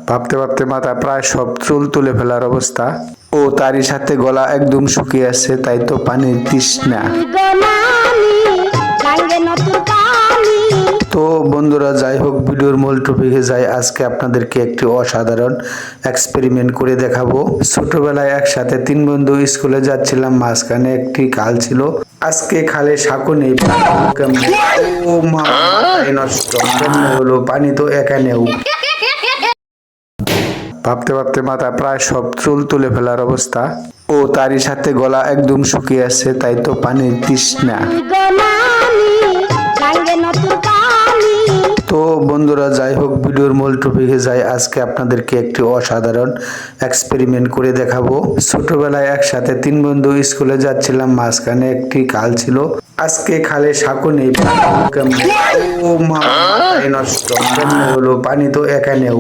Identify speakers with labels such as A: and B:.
A: ভাবতে ভাবতে মাথা প্রায় সব চুল তুলে ফেলার অবস্থা। ও তারই সাথে গলা একদম শুকিয়ে আছে, তাই তো পানির তৃষ্ণা। তো বন্ধুরা, যাই হোক, ভিডিওর মূল টপিকে যাই। আজকে আপনাদেরকে একটি অসাধারণ এক্সপেরিমেন্ট করে দেখাবো। ছোটবেলায় একসাথে 3 বন্ধু স্কুলে যাচ্ছিলাম, মাঝখানে একটি খাল ছিল। আজকে খালে সাঁকো নেই, ও মা, মাথায় নষ্ট, কেমনে হলো, পানি তো এখানেও। ভাবতে ভাবতে মাথা প্রায় সব চুল তুলে ফেলার অবস্থা। ও তারই সাথে গলা একদম শুকিয়ে আছে, তাই তো পানির তৃষ্ণা। তো বন্ধুরা, যাই হোক, ভিডিওর মূল টপিকে যাই। আজকে আপনাদেরকে একটি অসাধারণ এক্সপেরিমেন্ট করে দেখাবো। ছোটবেলায় একসাথে 3 বন্ধু স্কুলে যাচ্ছিলাম, মাঝখানে একটি খাল ছিল। আজকে খালে সাঁকো নেই, ও মা, মাথায় নষ্ট, কেমনে হলো, পানি তো এখানেও।